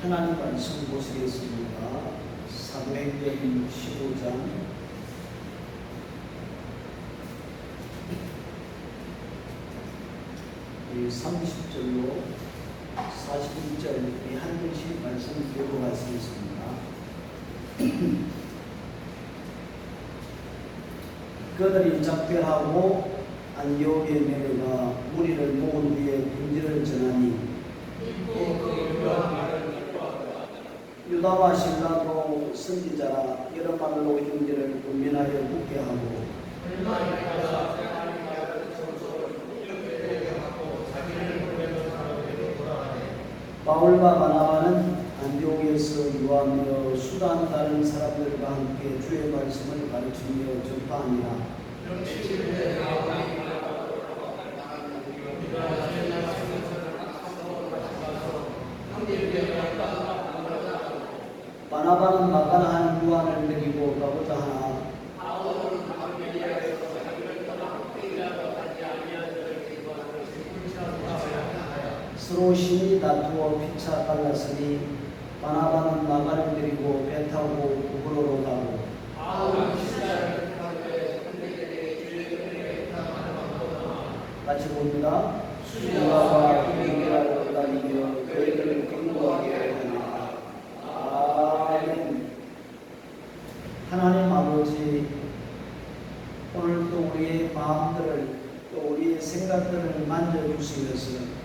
하나님 말씀 보시겠습니다. 사도행전 15장 30절로 41절 한 절씩 말씀 교독하시겠습니다. 그들이 작별하고 안디옥에 내려가 무리를 모은 후에 편지를 전하니 유다와 실라도 선지자라 여러 말로 형제를 권면하여 묻게 하고 바울과 바나바는 안디옥에서 유하며 수단 다른 사람들과 함께 주의 말씀을 가르치며 전파하니라. 바나바는 마가나한 유한을 데리고 가고자 하나 서로 심히 다투어 피차 갈랐으니 바나바는 마가를 데리고 배 타고 구브로로 가고 같이 봅니다. 수고와 비밀하고 다니며 교회를 경고하게 하리라. 아멘. 하나님 아버지, 오늘도 우리의 마음들을 또 우리의 생각들을 만져주시면서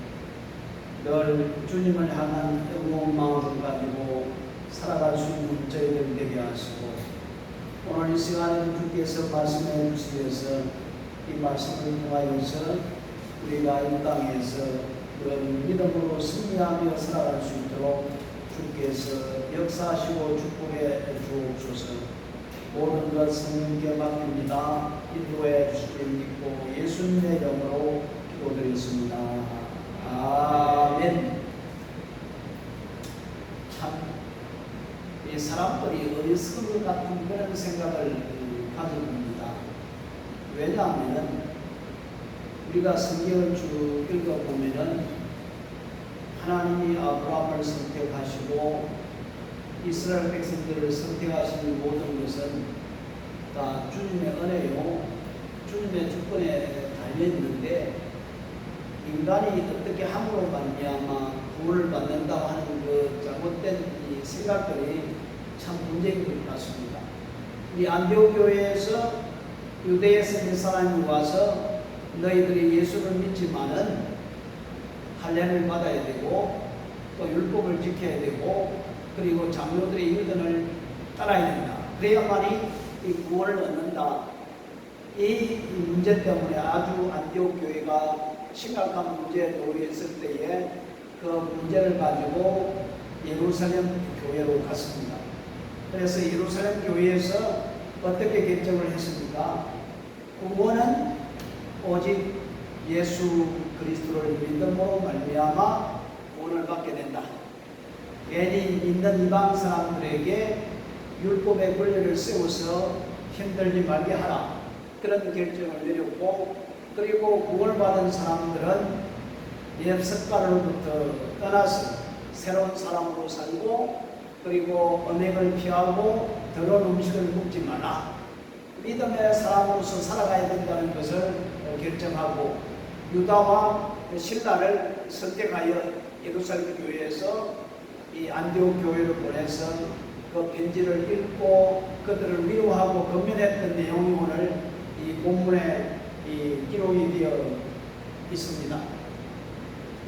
늘 주님을 향한 뜨거운 마음을 가지고 살아갈 수 있는 저희들 되게 하시고 오늘 이 시간에 주께서 말씀해 주시면서 이 말씀을 통하여서 우리가 이 땅에서 그런 믿음으로 승리하며 살아갈 수 있도록 주께서 역사하시고 축복해 주옵소서. 모든 것 성령께 맡깁니다. 인도해 주시길 믿고 예수님의 이름으로 기도드리겠습니다. 아멘. 참, 이 사람들이 어리석은 것 같은 그런 생각을 가져봅니다. 왜냐하면 우리가 성경을 쭉 읽어보면은 하나님이 아브라함을 선택하시고 이스라엘 백성들을 선택하신 모든 것은 다 주님의 은혜요, 주님의 주권에 달려있는데 인간이 어떻게 함으로 말미암아 구원을 받는다고 하는 그 잘못된 이 생각들이 참 문제인 것 같습니다. 우리 안디옥 교회에서 유대에서 몇 사람이 와서 너희들이 예수를 믿지만은 할례를 받아야 되고 또 율법을 지켜야 되고 그리고 장로들의 유전을 따라야 된다. 그래야만이 이 구원을 얻는다. 이 문제 때문에 아주 안디옥 교회가 심각한 문제에 놓였을 때에 그 문제를 가지고 예루살렘 교회로 갔습니다. 그래서 예루살렘 교회에서 어떻게 결정을 했습니까? 구원은 오직 예수 그리스도를 믿음으로 말미암아 구원을 받게 된다. 괜히 믿는 이방 사람들에게 율법의 권리를 세워서 힘들지 말게 하라. 그런 결정을 내렸고 그리고 구원을 받은 사람들은 옛 습관으로부터 떠나서 새로운 사람으로 살고 그리고 언행을 피하고 더러운 음식을 먹지 말라. 믿음의 사람으로서 살아가야 된다는 것을 결정하고 유다와 실라를 선택하여 예루살렘 교회에서 이 안디옥 교회를 보내서 그 편지를 읽고 그들을 위로하고 권면했던 내용이 오늘 이 본문에 기록이 되어 있습니다.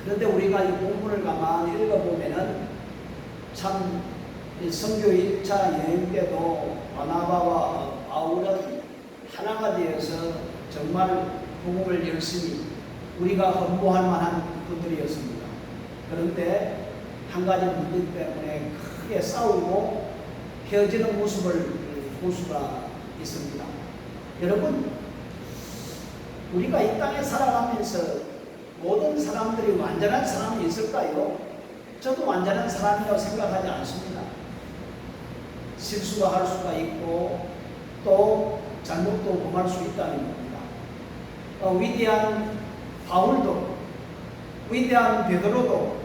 그런데 우리가 이 본문을 가만히 읽어보면은 참 선교 1차 여행 때도 바나바와 바울은 하나가 되어서 정말 복음을 열심히 우리가 헌보할 만한 분들이었습니다. 그런데 한 가지 문제 때문에 크게 싸우고 헤어지는 모습을 볼 수가 있습니다. 여러분, 우리가 이 땅에 살아가면서 모든 사람들이 완전한 사람이 있을까요? 저도 완전한 사람이라고 생각하지 않습니다. 실수도 할 수가 있고 또 잘못도 범할 수 있다는 겁니다. 위대한 바울도, 위대한 베드로도,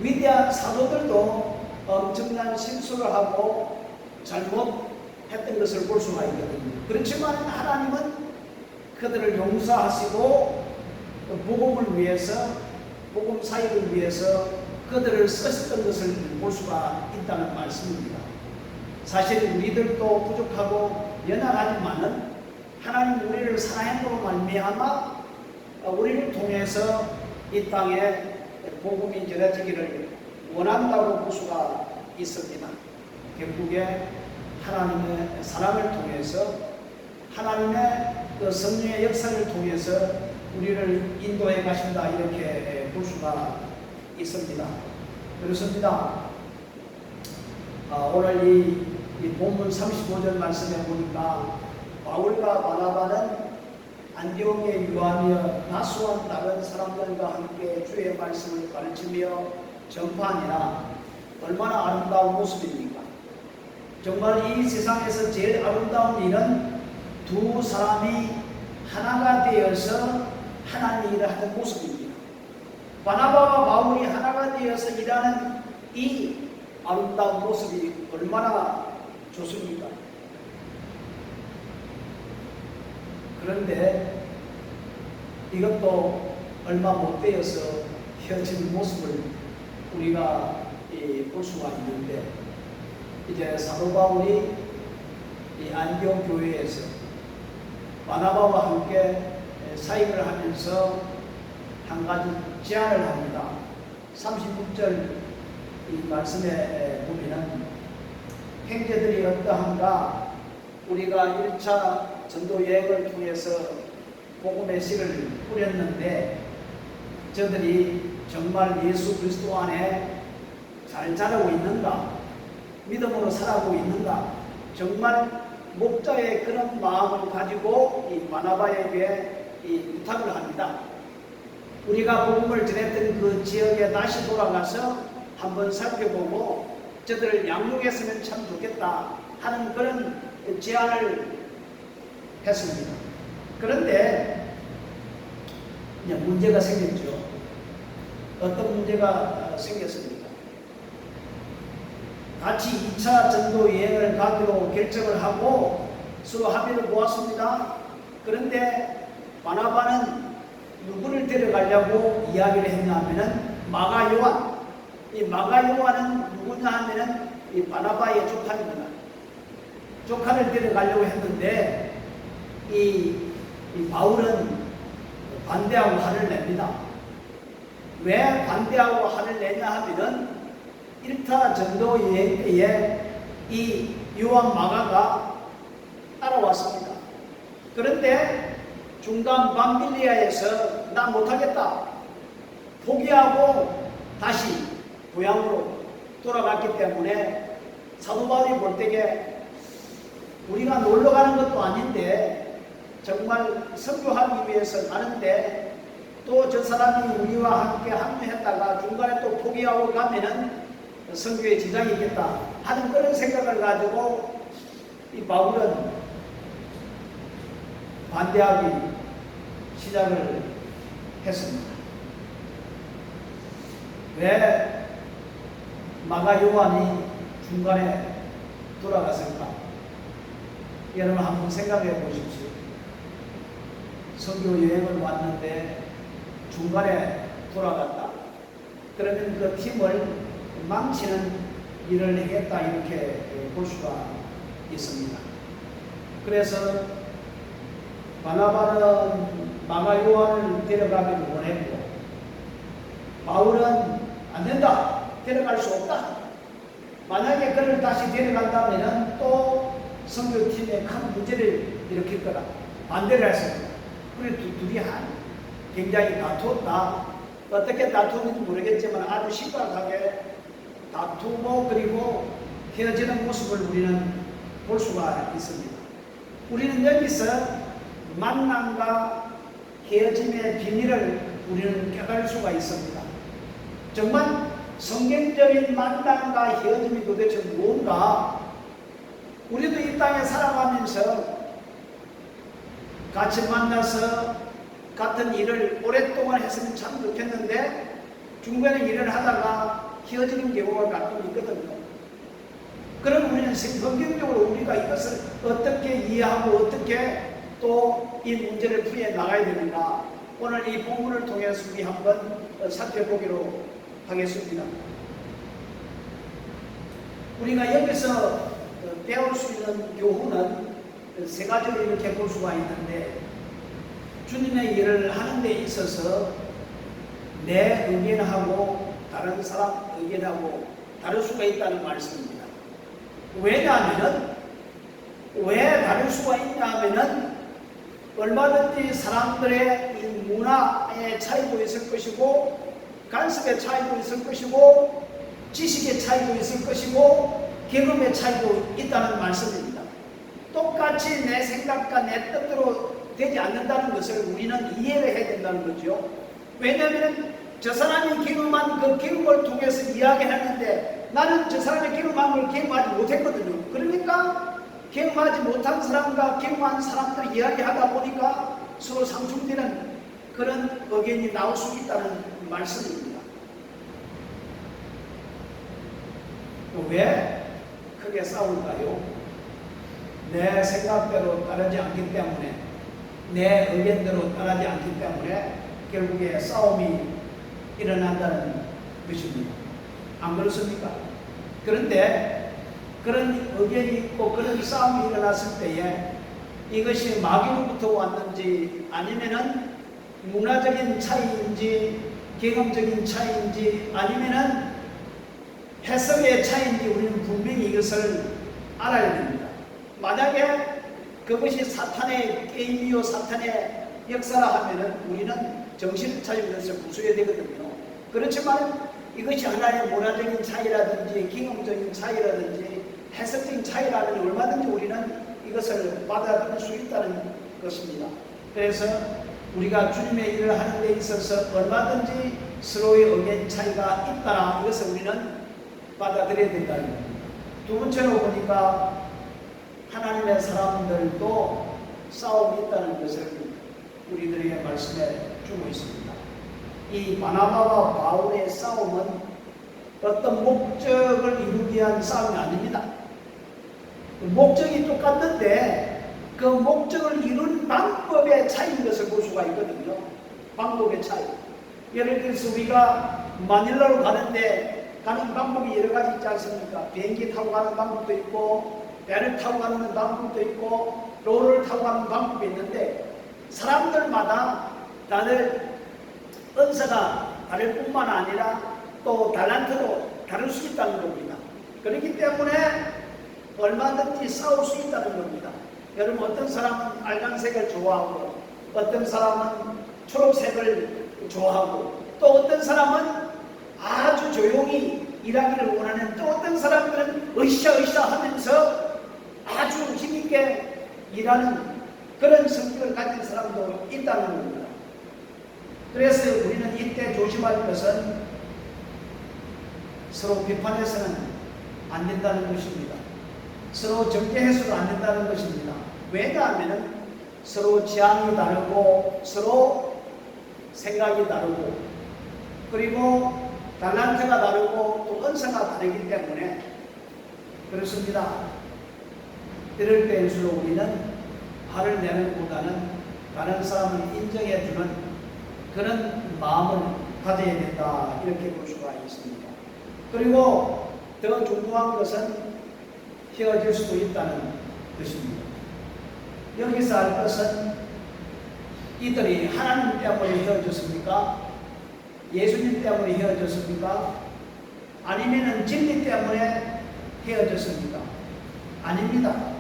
위대한 사도들도 엄청난 실수를 하고 잘못했던 것을 볼 수가 있거든요. 그렇지만 하나님은 그들을 용서하시고 복음을 위해서, 복음 사역을 위해서 그들을 쓰셨던 것을 볼 수가 있다는 말씀입니다. 사실 우리들도 부족하고 연약하지만은 하나님 우리를 사랑함으로 말미암아 우리를 통해서 이 땅에 복음이 전해지기를 원한다고 볼 수가 있습니다. 결국에 하나님의 사랑을 통해서, 하나님의 그 성령의 역사를 통해서 우리를 인도해 가신다, 이렇게 볼 수가 있습니다. 그렇습니다. 오늘 이 본문 35절 말씀에 보니까 바울과 바나바는 안디옥에 유하며 다수한 다른 사람들과 함께 주의 말씀을 가르치며 전파하니라. 얼마나 아름다운 모습입니까? 정말 이 세상에서 제일 아름다운 일은 두 사람이 하나가 되어서 하나님 일을 하는 모습입니다. 바나바와 바울이 하나가 되어서 일하는 이 아름다운 모습이 얼마나 좋습니까? 그런데 이것도 얼마 못 되어서 헤어지는 모습을 우리가 볼 수가 있는데, 이제 사도 바울이 이 안디옥 교회에서 바나바와 함께 사역을 하면서 한 가지 제안을 합니다. 36절 이 말씀에 보면은 형제들이 어떠한가, 우리가 1차 전도 여행을 통해서 복음의 씨를 뿌렸는데 저들이 정말 예수 그리스도 안에 잘 자라고 있는가, 믿음으로 살아가고 있는가, 정말 목자의 그런 마음을 가지고 이 바나바에게 부탁을 합니다. 우리가 복음을 전했던 그 지역에 다시 돌아가서 한번 살펴보고 저들을 양육했으면 참 좋겠다 하는 그런 제안을 했습니다. 그런데 이제 문제가 생겼죠. 어떤 문제가 생겼습니까? 같이 2차 전도 여행을 가기로 결정을 하고 서로 합의를 보았습니다. 그런데 바나바는 누구를 데려가려고 이야기를 했냐면은 마가 요한. 이 마가 요한은 누구냐 하면은 이 바나바의 조카입니다. 조카를 데려가려고 했는데 이 바울은 반대하고 화를 냅니다. 왜 반대하고 화를 내냐 하면은 1차 전도 여행 때에 이 요한 마가가 따라왔습니다. 그런데 중간 밤빌리아에서 나 못하겠다 포기하고 다시 고향으로 돌아갔기 때문에 사도 바울이 볼 때에 우리가 놀러 가는 것도 아닌데 정말 선교하기 위해서 가는데 또 저 사람이 우리와 함께 합류했다가 중간에 또 포기하고 가면은 선교에 지장이 있겠다 하는 그런 생각을 가지고 이 바울은 반대하기 시작을 했습니다. 왜 마가 요한이 중간에 돌아갔을까? 여러분 한번 생각해 보십시오. 선교 여행을 왔는데 중간에 돌아갔다. 그러면 그 팀을 망치는 일을 하겠다, 이렇게 볼 수가 있습니다. 그래서 바나바는 마가 요한을 데려가기를 원했고 바울은 안 된다, 데려갈 수 없다. 만약에 그를 다시 데려간다면 또 선교팀에 큰 문제를 일으킬 거다, 반대를 했습니다. 그래서 둘이 굉장히 다투었다. 어떻게 다투었는지 모르겠지만 아주 심각하게 다투고 그리고 헤어지는 모습을 우리는 볼 수가 있습니다. 우리는 여기서 만남과 헤어짐의 비밀을 우리는 깨달을 수가 있습니다. 정말 성경적인 만남과 헤어짐이 도대체 뭔가? 우리도 이 땅에 살아가면서 같이 만나서 같은 일을 오랫동안 했으면 참 좋겠는데 중간에 일을 하다가 헤어지는 경우가 가끔 있거든요. 그럼 우리는 성경적으로 우리가 이것을 어떻게 이해하고 어떻게 또 이 문제를 풀이해 나가야 되는가, 오늘 이 본문을 통해서 우리 한번 살펴보기로 하겠습니다. 우리가 여기서 배울 수 있는 교훈은 세 가지로 이렇게 볼 수가 있는데, 주님의 일을 하는 데 있어서 내 의견하고 다른 사람 의견하고 다를 수가 있다는 말씀입니다. 왜냐하면은, 왜 다를 수가 있냐 하면은 얼마든지 사람들의 이 문화의 차이도 있을 것이고, 관습의 차이도 있을 것이고, 지식의 차이도 있을 것이고, 경험의 차이도 있다는 말씀입니다. 똑같이 내 생각과 내 뜻대로 되지 않는다는 것을 우리는 이해를 해야 된다는 거죠. 왜냐하면 저 사람이 경험한 그 경험을 통해서 이야기하는데 나는 저 사람이 경험한 걸 경험하지 못했거든요. 그러니까 경험하지 못한 사람과 경험한 사람들이 이야기하다 보니까 서로 상충되는 그런 의견이 나올 수 있다는 말씀입니다. 왜 크게 싸울까요? 내 생각대로 따르지 않기 때문에, 내 의견대로 따르지 않기 때문에 결국에 싸움이 일어난다는 것입니다. 안 그렇습니까? 그런데 그런 의견이 있고 그런 싸움이 일어났을 때에 이것이 마귀로부터 왔는지 아니면은 문화적인 차이인지 경험적인 차이인지 아니면은 해석의 차이인지 우리는 분명히 이것을 알아야 됩니다. 만약에 그것이 사탄의 게임이요 사탄의 역사라 하면은 우리는 정신을 차리면서 부수해야 되거든요. 그렇지만 이것이 하나의 문화적인 차이라든지 경험적인 차이라든지 해석적인 차이라면 얼마든지 우리는 이것을 받아들일 수 있다는 것입니다. 그래서 우리가 주님의 일을 하는 데 있어서 얼마든지 서로의 의견 차이가 있다나 이것을 우리는 받아들여야 된다는 겁니다. 두 번째로 보니까 하나님의 사람들도 싸움이 있다는 것을 우리들에게 말씀해 주고 있습니다. 이 바나바와 바울의 싸움은 어떤 목적을 이루기 위한 싸움이 아닙니다. 목적이 똑같는데 그 목적을 이룬 방법의 차이인 것을 볼 수가 있거든요. 방법의 차이. 예를 들어서 우리가 마닐라로 가는데 가는 방법이 여러 가지 있지 않습니까? 비행기 타고 가는 방법도 있고, 배를 타고 가는 방법도 있고, 로를 타고 가는 방법이 있는데 사람들마다 다들 은사가 다를 뿐만 아니라 또 달란트도 다를 수 있다는 겁니다. 그렇기 때문에 얼마든지 싸울 수 있다는 겁니다. 여러분, 어떤 사람은 빨간색을 좋아하고 어떤 사람은 초록색을 좋아하고 또 어떤 사람은 아주 조용히 일하기를 원하는, 또 어떤 사람들은 으쌰으쌰 하면서 아주 힘있게 일하는 그런 성격을 가진 사람도 있다는 겁니다. 그래서 우리는 이때 조심할 것은 서로 비판해서는 안 된다는 것입니다. 서로 정죄해서도 안 된다는 것입니다. 왜냐하면 서로 지향이 다르고 서로 생각이 다르고 그리고 달란트가 다르고 또 은사가 다르기 때문에 그렇습니다. 이럴 때일수록 우리는 화를 내는 것보다는 다른 사람을 인정해주는 그런 마음을 가져야 된다, 이렇게 볼 수가 있습니다. 그리고 더 중요한 것은 헤어질 수도 있다는 것입니다. 여기서 할 것은 이들이 하나님 때문에 헤어졌습니까? 예수님 때문에 헤어졌습니까? 아니면 진리 때문에 헤어졌습니까? 아닙니다.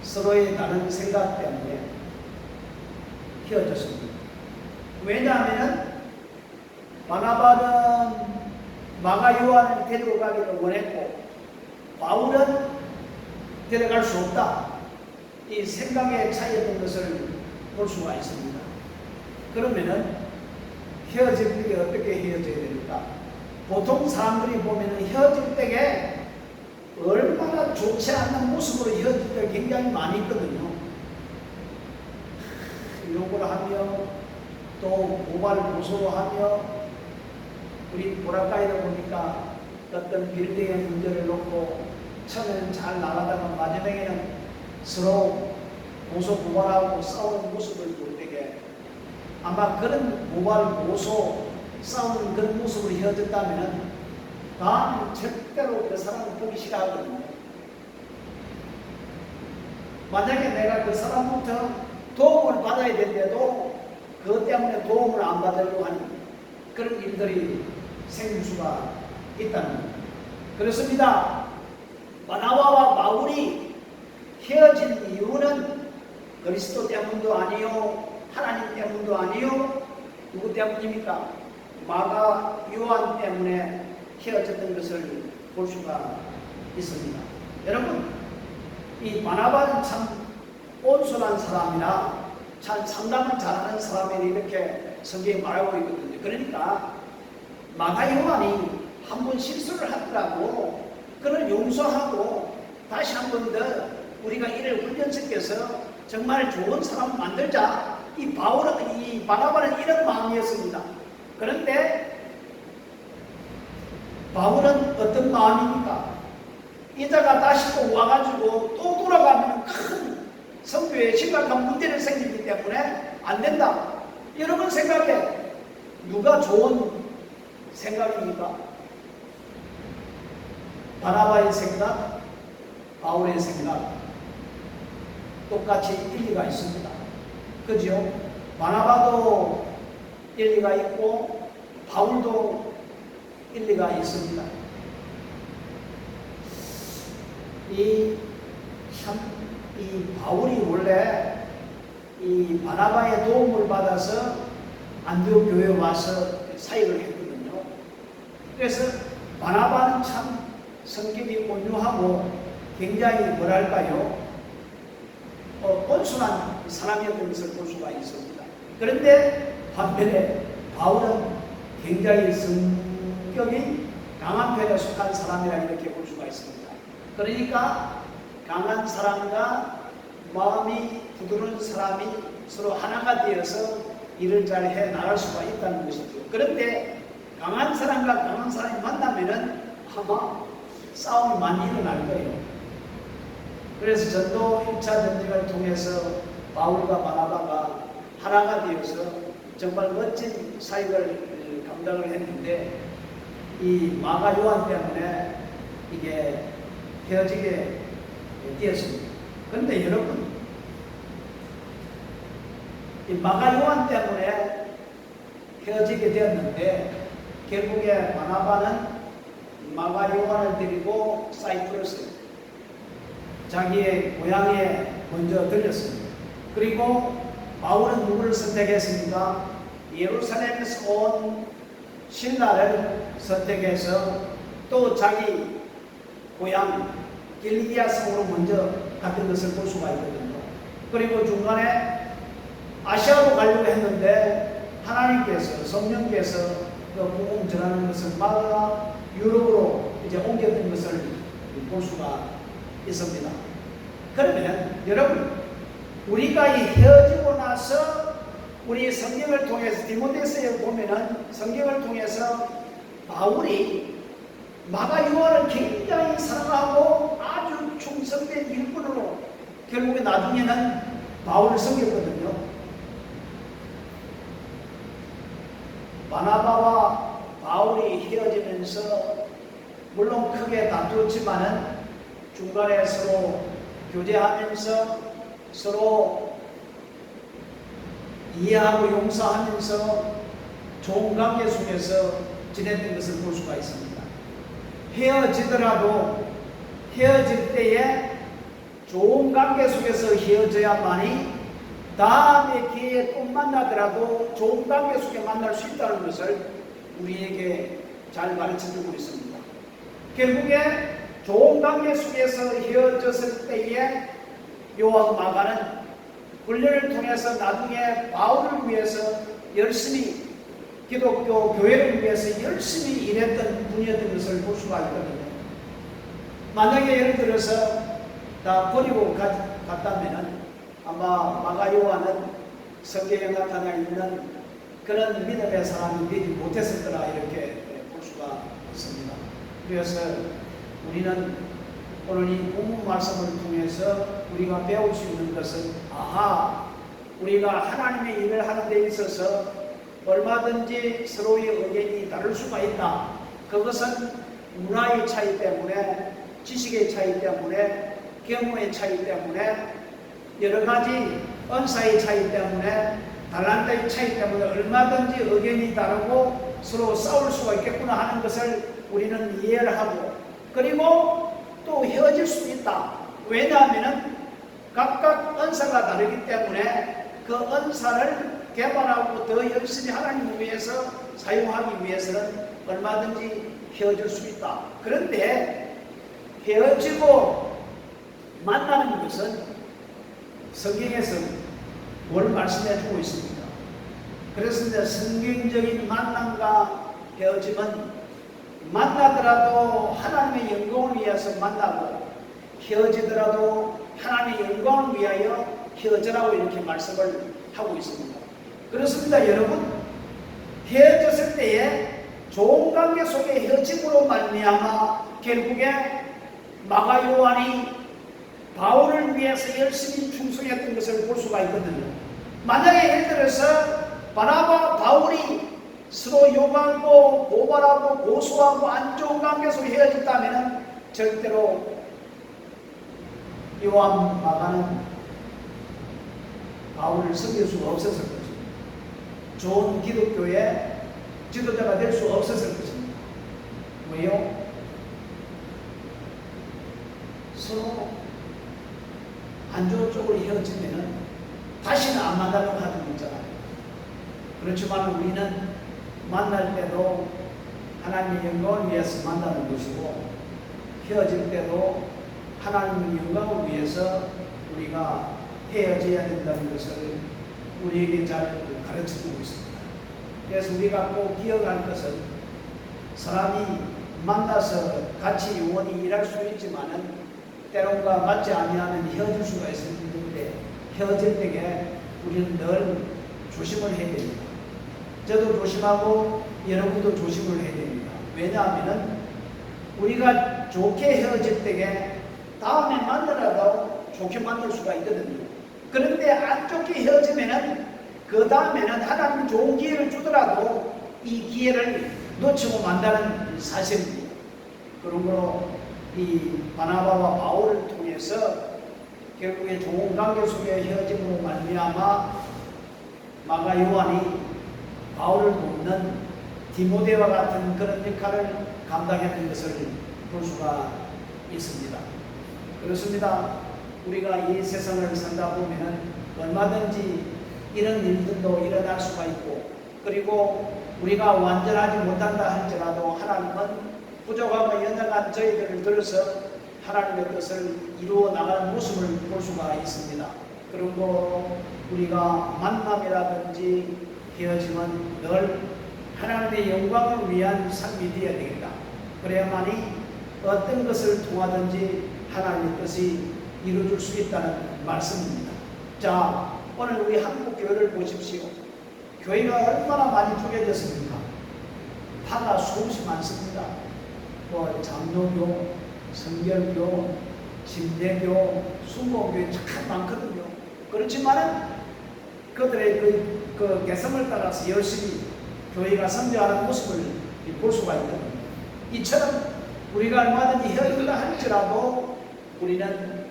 서로의 다른 생각 때문에 헤어졌습니다. 왜냐하면 바나바는 마가 요한을 데리고 가기를 원했고 바울은 데려갈 수 없다. 이 생각의 차이였던 것을 볼 수가 있습니다. 그러면은 헤어질 때 어떻게 헤어져야 됩니까? 보통 사람들이 보면은 헤어질 때에 얼마나 좋지 않는 모습으로 헤어질 때 굉장히 많이 있거든요. 욕을 하며 또 고발을 고소하며 우리 보라카이를 보니까 어떤 빌딩의 문제를 놓고 처음에는 잘 나가다가 마지막에는 서로 고소 고발하고 싸우는 모습을 볼 때에 아마 그런 고발, 고소, 싸우는 그런 모습으로 이어졌다면 다음은 절대로 그 사람을 보기 싫어하거든요. 만약에 내가 그 사람부터 도움을 받아야 되는데도 그것 때문에 도움을 안 받으려고 하는 그런 일들이 생길 수가 있다는 거예요. 그렇습니다. 바나바와 바울이 헤어진 이유는 그리스도 때문도 아니요, 하나님 때문도 아니요, 누구 때문입니까? 마가 요한 때문에 헤어졌던 것을 볼 수가 있습니다. 여러분, 이 바나바는 참 온순한 사람이라 참 상담을 잘하는 사람이라 이렇게 성경에 말하고 있거든요. 그러니까 마가 요한이 한 번 실수를 하더라도 그를 용서하고 다시 한 번 더 우리가 이를 훈련시켜서 정말 좋은 사람 만들자. 이 바나바는 이런 마음이었습니다. 그런데 바울은 어떤 마음입니까? 이자가 다시 또 와가지고 또 돌아가면 큰 성교에 심각한 문제를 생기기 때문에 안 된다. 여러분 생각해. 누가 좋은 생각입니까? 바나바의 생각, 바울의 생각 똑같이 일리가 있습니다. 그죠? 바나바도 일리가 있고 바울도 일리가 있습니다. 이 바울이 원래 이 바나바의 도움을 받아서 안디옥 교회에 와서 사역을 했거든요. 그래서 바나바는 참 성격이 온유하고 굉장히 뭐랄까요, 온순한 사람이었던 것을 볼 수가 있습니다. 그런데 반면에 바울은 굉장히 성격이 강한 편에 속한 사람이라 이렇게 볼 수가 있습니다. 그러니까 강한 사람과 마음이 부드러운 사람이 서로 하나가 되어서 일을 잘 해 나갈 수가 있다는 것이죠. 그런데 강한 사람과 강한 사람이 만나면은 아마 싸움이 많이 일어날 거예요. 그래서 전도 1차 전쟁을 통해서 바울과 바나바가 하나가 되어서 정말 멋진 사역을 감당을 했는데 이 마가 요한 때문에 이게 헤어지게 되었습니다. 그런데 여러분, 이 마가 요한 때문에 헤어지게 되었는데 결국에 바나바는 마가 요한을 데리고 사이프러스 자기의 고향에 먼저 들렸습니다. 그리고 바울은 누구를 선택했습니까? 예루살렘에서 온 신라를 선택해서 또 자기 고향 길리기아 성으로 먼저 갔던 것을 볼 수가 있거든요. 그리고 중간에 아시아로 가려고 했는데 하나님께서 성령께서 그 복음 전하는 것을 막아 유럽으로 이제 옮겼던 것을 볼 수가 있습니다. 그러면 여러분, 우리가 이 헤어지고 나서 우리 성경을 통해서 디모데서에 보면은 성경을 통해서 바울이 마가 요한을 굉장히 사랑하고 아주 충성된 일꾼으로 결국에 나중에는 바울을 섬겼거든요. 바나바와 바울이 헤어지면서 물론 크게 다투었지만은 중간에 서로 교제하면서 서로 이해하고 용서하면서 좋은 관계 속에서 지냈던 것을 볼 수가 있습니다. 헤어지더라도 헤어질 때에 좋은 관계 속에서 헤어져야만이 다음에 기회에 또 만나더라도 좋은 관계 속에 만날 수 있다는 것을 우리에게 잘 가르쳐주고 있습니다. 결국에 좋은 관계 속에서 헤어졌을 때에 요한 마가는 훈련을 통해서 나중에 바울을 위해서 열심히 기독교 교회를 위해서 열심히 일했던 분이었던 것을 볼 수가 있거든요. 만약에 예를 들어서 다 버리고 갔다면 아마 마가 요한은 성경에 나타나 있는 그런 믿음의 사람이 되지 못했을 거라 이렇게 수가 있습니다. 그래서 우리는 오늘 이 본문 말씀을 통해서 우리가 배울 수 있는 것은 우리가 하나님의 일을 하는 데 있어서 얼마든지 서로의 의견이 다를 수가 있다. 그것은 문화의 차이 때문에, 지식의 차이 때문에, 경험의 차이 때문에, 여러 가지 은사의 차이 때문에, 달란트의 차이 때문에 얼마든지 의견이 다르고 서로 싸울 수가 있겠구나 하는 것을 우리는 이해를 하고, 그리고 또 헤어질 수 있다. 왜냐하면 각각 은사가 다르기 때문에 그 은사를 개발하고 더 열심히 하나님을 위해서 사용하기 위해서는 얼마든지 헤어질 수 있다. 그런데 헤어지고 만나는 것은 성경에서 뭘 말씀해 주고 있습니다. 그래서 이제 성경적인 만남과 헤어짐은 만나더라도 하나님의 영광을 위해서 만나고 헤어지더라도 하나님의 영광을 위하여 헤어져라고 이렇게 말씀을 하고 있습니다. 그렇습니다. 여러분, 헤어졌을 때에 좋은 관계 속에 헤어짐으로 말미암아 결국에 마가 요한이 바울을 위해서 열심히 충성했던 것을 볼 수가 있거든요. 만약에 예를 들어서 바나바 바울이 서로 욕하고 고발하고 고소하고 안 좋은 관계 속에 헤어졌다면 절대로 요한 마가는 바울을 섬길 수가 없었을 것입니다. 좋은 기독교의 지도자가 될 수 없었을 것입니다. 왜요? 서로 안 좋은 쪽으로 헤어지면 다시는 안 만나려고 하는 거 있잖아요. 그렇지만 우리는 만날 때도 하나님의 영광을 위해서 만나는 것이고 헤어질 때도 하나님의 영광을 위해서 우리가 헤어져야 된다는 것을 우리에게 잘 가르쳐주고 있습니다. 그래서 우리가 꼭 기억할 것은 사람이 만나서 같이 영원히 일할 수 있지만은 때론가 맞지 아니하면 헤어질 수가 있는데 헤어질 때에 우리는 늘 조심을 해야 됩니다. 저도 조심하고 여러분도 조심을 해야 됩니다. 왜냐하면 우리가 좋게 헤어질 때에 다음에 만나라도 좋게 만날 수가 있거든요. 그런데 안 좋게 헤어지면은 그 다음에는 하나님 좋은 기회를 주더라도 이 기회를 놓치고 만다는 사실입니다. 그러므로 이 바나바와 바울을 통해서 결국에 좋은 관계 속에 헤어짐으로 말미암아 마가 요한이 바울을 돕는 디모데와 같은 그런 역할을 감당했던 것을 볼 수가 있습니다. 그렇습니다. 우리가 이 세상을 살다 보면 얼마든지 이런 일들도 일어날 수가 있고, 그리고 우리가 완전하지 못한다 할지라도 하나님은 부족하고 연약한 저희들을 들어서 하나님의 뜻을 이루어 나가는 모습을 볼 수가 있습니다. 그리고 우리가 만남이라든지 헤어짐은 늘 하나님의 영광을 위한 삶이 되어야 되겠다. 그래야만이 어떤 것을 통하든지 하나님의 뜻이 이루어질 수 있다는 말씀입니다. 자, 오늘 우리 한국 교회를 보십시오. 교회가 얼마나 많이 쪼개졌습니까? 파가 수없이 많습니다. 장로교, 성결교, 침례교, 순복교회 참 많거든요. 그렇지만은 그들의 그 개성을 따라서 열심히 교회가 선교하는 모습을 볼 수가 있거든요. 이처럼 우리가 얼마든지 헤어진다 할지라도 우리는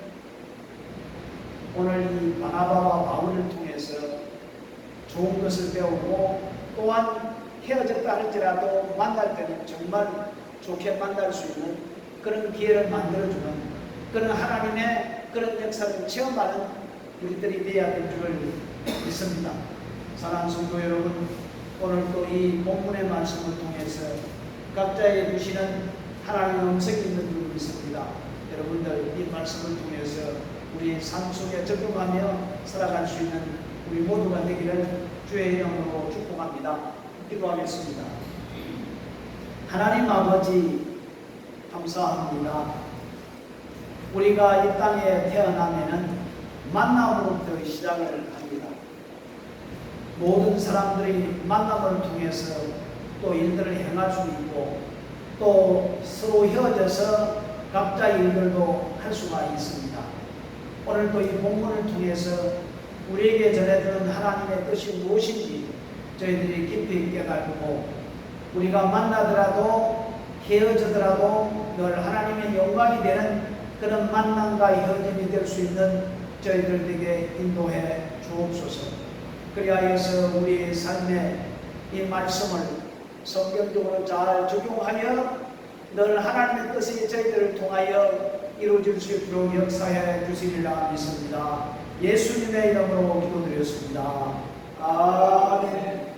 오늘 이 바나바와 바울을 통해서 좋은 것을 배우고, 또한 헤어졌다 할지라도 만날 때는 정말 좋게 만날 수 있는 그런 기회를 만들어주는 그런 하나님의 그런 역사를 체험하는 우리들이 되어야 될 줄을 믿습니다. 사랑하는 성도 여러분, 오늘 또 이 본문의 말씀을 통해서 각자의 주시는 하나님의 음성이 있는 줄 믿습니다. 여러분들 이 말씀을 통해서 우리 삶 속에 적용하며 살아갈 수 있는 우리 모두가 되기를 주의 이름으로 축복합니다. 기도하겠습니다. 하나님 아버지 감사합니다. 우리가 이 땅에 태어나면은 만남으로부터 시작을 합니다. 모든 사람들이 만남을 통해서 또 일들을 행할 수 있고, 또 서로 헤어져서 각자의 일들도 할 수가 있습니다. 오늘 또 이 본문을 통해서 우리에게 전해주는 하나님의 뜻이 무엇인지 저희들이 깊이 깨달고 우리가 만나더라도 헤어지더라도 늘 하나님의 영광이 되는 그런 만남과 헤어짐이 될 수 있는 저희들에게 인도해 주옵소서. 그리하여서 우리의 삶에 이 말씀을 성경적으로 잘 적용하여 늘 하나님의 뜻이 저희들을 통하여 이루어질 수 있도록 역사해 주시리라 믿습니다. 예수님의 이름으로 기도드렸습니다. 아멘.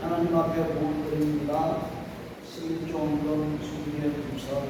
하나님 앞에 고백드립니다. 11조 원금 준비해 주셔서